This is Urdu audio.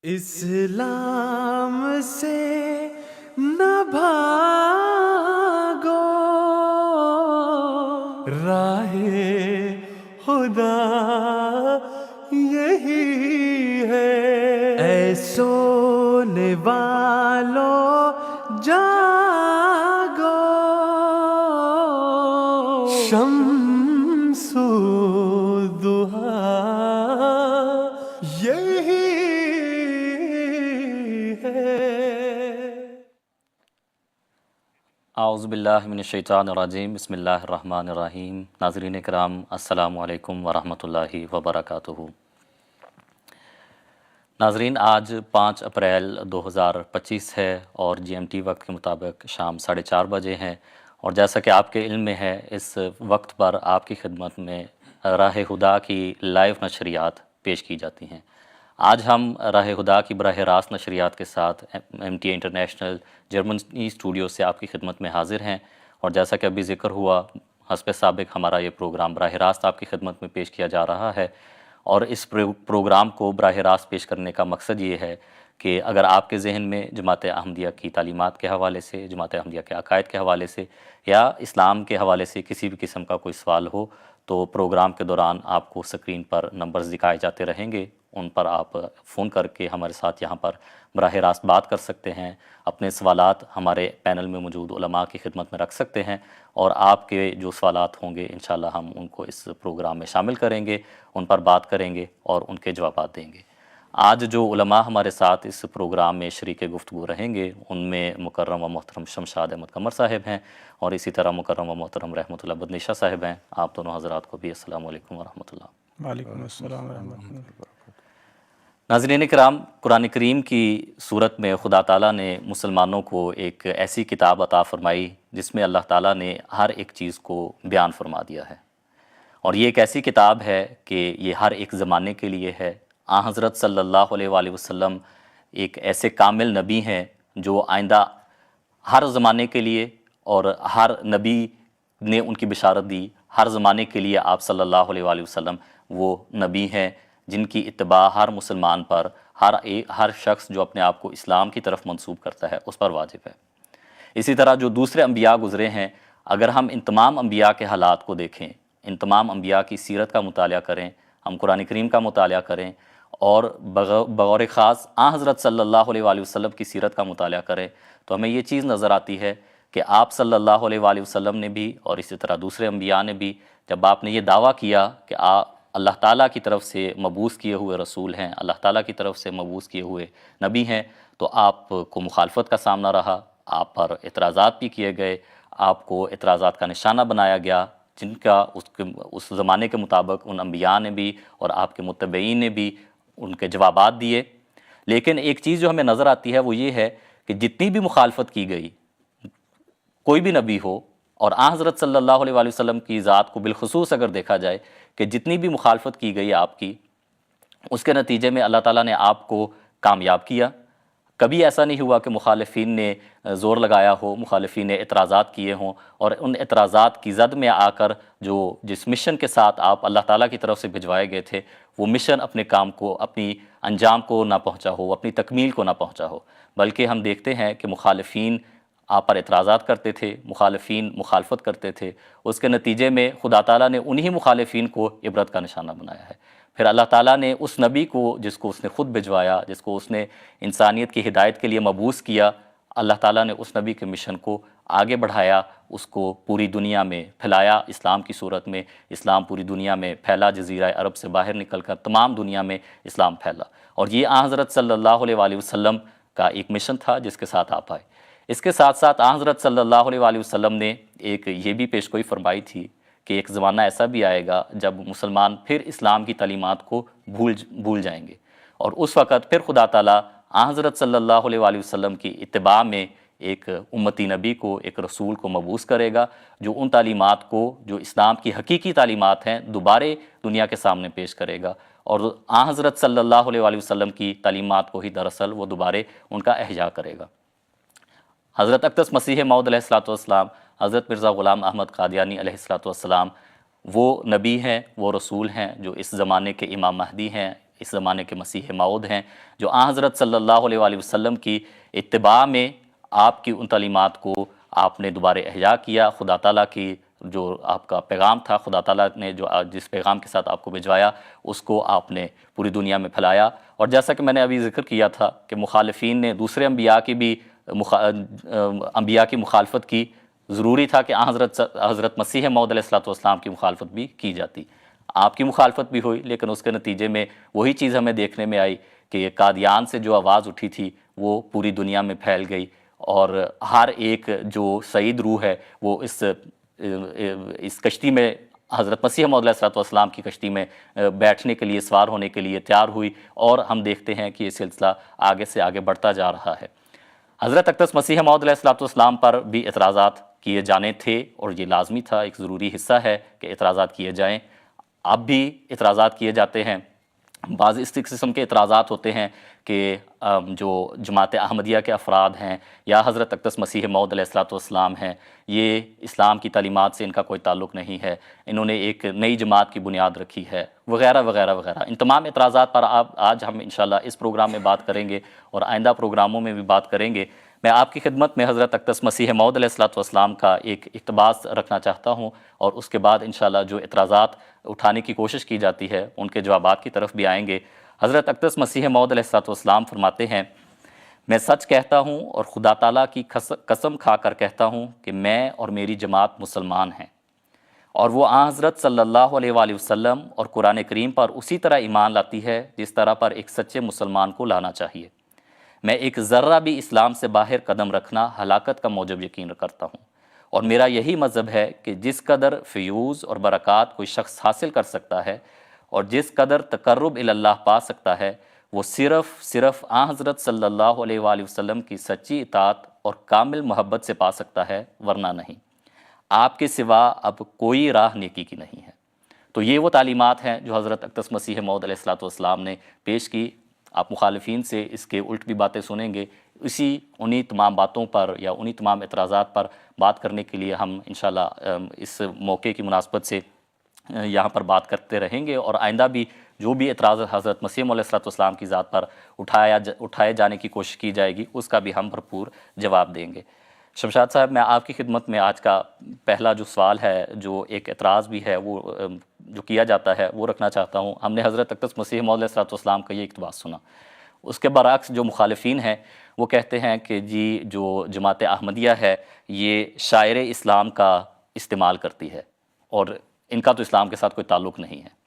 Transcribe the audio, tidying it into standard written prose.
اسلام سے نہ بھاگو، راہ خدا یہی ہے۔ اے سونے والو جاگو، شمس الضحیٰ یہی اعوذ باللہ من الشیطان الرجیم، بسم اللہ الرحمن الرحیم۔ ناظرین کرام، السلام علیکم ورحمۃ اللہ وبرکاتہ۔ ناظرین، آج 5 اپریل 2025 ہے اور جی ایم ٹی وقت کے مطابق شام 4:30 بجے ہیں، اور جیسا کہ آپ کے علم میں ہے، اس وقت پر آپ کی خدمت میں راہ خدا کی لائیو نشریات پیش کی جاتی ہیں۔ آج ہم راہ خدا کی براہ راست نشریات کے ساتھ M T International Germany studio سے آپ کی خدمت میں حاضر ہیں، اور جیسا کہ ابھی ذکر ہوا، حسب سابق ہمارا یہ پروگرام براہ راست آپ کی خدمت میں پیش کیا جا رہا ہے، اور اس پروگرام کو براہ راست پیش کرنے کا مقصد یہ ہے کہ اگر آپ کے ذہن میں جماعت احمدیہ کی تعلیمات کے حوالے سے، جماعت احمدیہ کے عقائد کے حوالے سے یا اسلام کے حوالے سے کسی بھی قسم کا کوئی سوال ہو، تو پروگرام کے دوران آپ کو سکرین پر نمبرز دکھائے جاتے رہیں گے، ان پر آپ فون کر کے ہمارے ساتھ یہاں پر براہ راست بات کر سکتے ہیں، اپنے سوالات ہمارے پینل میں موجود علماء کی خدمت میں رکھ سکتے ہیں، اور آپ کے جو سوالات ہوں گے انشاءاللہ ہم ان کو اس پروگرام میں شامل کریں گے، ان پر بات کریں گے اور ان کے جوابات دیں گے۔ آج جو علماء ہمارے ساتھ اس پروگرام میں شریک گفتگو رہیں گے، ان میں مکرم و محترم شمشاد احمد قمر صاحب ہیں، اور اسی طرح مکرم و محترم رحمۃ اللہ بدنیشہ صاحب ہیں۔ آپ دونوں حضرات کو بھی السلام علیکم ورحمۃ اللہ۔ وعلیکم السلام ورحمۃ اللہ۔ ناظرین کرام، قرآن کریم کی صورت میں خدا تعالیٰ نے مسلمانوں کو ایک ایسی کتاب عطا فرمائی جس میں اللہ تعالیٰ نے ہر ایک چیز کو بیان فرما دیا ہے، اور یہ ایک ایسی کتاب ہے کہ یہ ہر ایک زمانے کے لیے ہے۔ حضرت صلی اللہ علیہ وآلہ وسلم ایک ایسے کامل نبی ہیں جو آئندہ ہر زمانے کے لیے، اور ہر نبی نے ان کی بشارت دی، ہر زمانے کے لیے آپ صلی اللہ علیہ وآلہ وسلم وہ نبی ہیں جن کی اتباع ہر مسلمان پر، ہر شخص جو اپنے آپ کو اسلام کی طرف منسوب کرتا ہے اس پر واجب ہے۔ اسی طرح جو دوسرے انبیاء گزرے ہیں، اگر ہم ان تمام انبیاء کے حالات کو دیکھیں، ان تمام انبیاء کی سیرت کا مطالعہ کریں، ہم قرآن کریم کا مطالعہ کریں، اور بغور خاص حضرت صلی اللہ علیہ وآلہ وسلم کی سیرت کا مطالعہ کریں، تو ہمیں یہ چیز نظر آتی ہے کہ آپ صلی اللہ علیہ وآلہ وسلم نے بھی، اور اسی طرح دوسرے انبیاء نے بھی، جب آپ نے یہ دعویٰ کیا کہ آپ اللہ تعالیٰ کی طرف سے مبعوث کیے ہوئے رسول ہیں، اللہ تعالیٰ کی طرف سے مبعوث کیے ہوئے نبی ہیں، تو آپ کو مخالفت کا سامنا رہا، آپ پر اعتراضات بھی کیے گئے، آپ کو اعتراضات کا نشانہ بنایا گیا، جن کا اس زمانے کے مطابق ان انبیاء نے بھی اور آپ کے متبعین نے بھی ان کے جوابات دیے۔ لیکن ایک چیز جو ہمیں نظر آتی ہے وہ یہ ہے کہ جتنی بھی مخالفت کی گئی، کوئی بھی نبی ہو، اور حضرت صلی اللہ علیہ وآلہ وسلم کی ذات کو بالخصوص اگر دیکھا جائے کہ جتنی بھی مخالفت کی گئی آپ کی، اس کے نتیجے میں اللہ تعالیٰ نے آپ کو کامیاب کیا۔ کبھی ایسا نہیں ہوا کہ مخالفین نے زور لگایا ہو، مخالفین نے اعتراضات کیے ہوں، اور ان اعتراضات کی زد میں آ کر جس مشن کے ساتھ آپ اللہ تعالیٰ کی طرف سے بھجوائے گئے تھے، وہ مشن اپنے کام کو، اپنی انجام کو نہ پہنچا ہو، اپنی تکمیل کو نہ پہنچا ہو، بلکہ ہم دیکھتے ہیں کہ مخالفین آپ پر اعتراضات کرتے تھے، مخالفین مخالفت کرتے تھے، اس کے نتیجے میں خدا تعالیٰ نے انہی مخالفین کو عبرت کا نشانہ بنایا ہے۔ پھر اللہ تعالیٰ نے اس نبی کو جس کو اس نے خود بھجوایا، جس کو اس نے انسانیت کی ہدایت کے لیے مبعوث کیا، اللہ تعالیٰ نے اس نبی کے مشن کو آگے بڑھایا، اس کو پوری دنیا میں پھیلایا، اسلام کی صورت میں اسلام پوری دنیا میں پھیلا، جزیرہ عرب سے باہر نکل کر تمام دنیا میں اسلام پھیلا، اور یہ حضرت صلی اللہ علیہ وآلہ وسلم کا ایک مشن تھا جس کے ساتھ آپ آئے۔ اس کے ساتھ ساتھ حضرت صلی اللہ علیہ وآلہ وسلم نے ایک یہ بھی پیشگوئی فرمائی تھی کہ ایک زمانہ ایسا بھی آئے گا جب مسلمان پھر اسلام کی تعلیمات کو بھول جائیں گے، اور اس وقت پھر خدا تعالیٰ حضرت صلی اللہ علیہ وآلہ وسلم کی اتباع میں ایک امتی نبی کو، ایک رسول کو مبعوث کرے گا، جو ان تعلیمات کو، جو اسلام کی حقیقی تعلیمات ہیں، دوبارہ دنیا کے سامنے پیش کرے گا، اور حضرت صلی اللہ علیہ وآلہ وسلم کی تعلیمات کو ہی دراصل وہ دوبارہ ان کا احیاء کرے گا۔ حضرت اقدس مسیح موعود علیہ السلام، حضرت مرزا غلام احمد قادیانی علیہ السلام وہ نبی ہیں، وہ رسول ہیں جو اس زمانے کے امام مہدی ہیں، اس زمانے کے مسیح موعود ہیں، جو آن حضرت صلی اللہ علیہ وآلہ وسلم کی اتباع میں آپ کی ان تعلیمات کو آپ نے دوبارہ احیا کیا۔ خدا تعالیٰ کی جو آپ کا پیغام تھا، خدا تعالیٰ نے جو جس پیغام کے ساتھ آپ کو بھجوایا، اس کو آپ نے پوری دنیا میں پھیلایا۔ اور جیسا کہ میں نے ابھی ذکر کیا تھا کہ مخالفین نے دوسرے انبیاء کی بھی انبیاء کی مخالفت کی، ضروری تھا کہ حضرت مسیح موعود علیہ السلام کی مخالفت بھی کی جاتی۔ آپ کی مخالفت بھی ہوئی، لیکن اس کے نتیجے میں وہی چیز ہمیں دیکھنے میں آئی کہ قادیان سے جو آواز اٹھی تھی وہ پوری دنیا میں پھیل گئی، اور ہر ایک جو سعید روح ہے وہ اس کشتی میں، حضرت مسیح موعود علیہ السلام کی کشتی میں بیٹھنے کے لیے، سوار ہونے کے لیے تیار ہوئی، اور ہم دیکھتے ہیں کہ یہ سلسلہ آگے سے آگے بڑھتا جا رہا ہے۔ حضرت اقدس مسیح موعود علیہ السلام پر بھی اعتراضات کیے جانے تھے، اور یہ لازمی تھا، ایک ضروری حصہ ہے کہ اعتراضات کیے جائیں۔ اب بھی اعتراضات کیے جاتے ہیں۔ بعض اس قسم کے اعتراضات ہوتے ہیں کہ جو جماعت احمدیہ کے افراد ہیں یا حضرت اقدس مسیح موعود علیہ السلام ہیں، یہ اسلام کی تعلیمات سے ان کا کوئی تعلق نہیں ہے، انہوں نے ایک نئی جماعت کی بنیاد رکھی ہے، وغیرہ وغیرہ وغیرہ۔ ان تمام اعتراضات پر آج ہم انشاءاللہ اس پروگرام میں بات کریں گے، اور آئندہ پروگراموں میں بھی بات کریں گے۔ میں آپ کی خدمت میں حضرت اقدس مسیح موعود علیہ السلام کا ایک اقتباس رکھنا چاہتا ہوں، اور اس کے بعد انشاءاللہ جو اعتراضات اٹھانے کی کوشش کی جاتی ہے ان کے جوابات کی طرف بھی آئیں گے۔ حضرت اقدس مسیح موعود علیہ السلام فرماتے ہیں، میں سچ کہتا ہوں اور خدا تعالیٰ کی قسم کھا کر کہتا ہوں کہ میں اور میری جماعت مسلمان ہیں، اور وہ آن حضرت صلی اللہ علیہ وآلہ وسلم اور قرآن کریم پر اسی طرح ایمان لاتی ہے جس طرح پر ایک سچے مسلمان کو لانا چاہیے۔ میں ایک ذرہ بھی اسلام سے باہر قدم رکھنا ہلاکت کا موجب یقین کرتا ہوں، اور میرا یہی مذہب ہے کہ جس قدر فیوز اور برکات کوئی شخص حاصل کر سکتا ہے اور جس قدر تقرب اللہ پا سکتا ہے، وہ صرف آن حضرت صلی اللہ علیہ وآلہ وسلم کی سچی اطاعت اور کامل محبت سے پا سکتا ہے، ورنہ نہیں۔ آپ کے سوا اب کوئی راہ نیکی کی نہیں ہے۔ تو یہ وہ تعلیمات ہیں جو حضرت اقدس مسیح موعود علیہ السلام نے پیش کی۔ آپ مخالفین سے اس کے الٹ بھی باتیں سنیں گے۔ انہی تمام باتوں پر یا انہی تمام اعتراضات پر بات کرنے کے لیے ہم انشاءاللہ اس موقع کی مناسبت سے یہاں پر بات کرتے رہیں گے، اور آئندہ بھی جو بھی اعتراض حضرت مسیح موعود علیہ السلام کی ذات پر اٹھائے جانے کی کوشش کی جائے گی، اس کا بھی ہم بھرپور جواب دیں گے۔ شمشاد صاحب، میں آپ کی خدمت میں آج کا پہلا جو سوال ہے، جو ایک اعتراض بھی ہے وہ جو کیا جاتا ہے، وہ رکھنا چاہتا ہوں۔ ہم نے حضرت اقدس مسیح موعود علیہ السلام کا یہ اقتباس سنا، اس کے برعکس جو مخالفین ہیں وہ کہتے ہیں کہ جی جو جماعت احمدیہ ہے یہ شاعر اسلام کا استعمال کرتی ہے، اور ان کا تو اسلام کے ساتھ کوئی تعلق نہیں ہے۔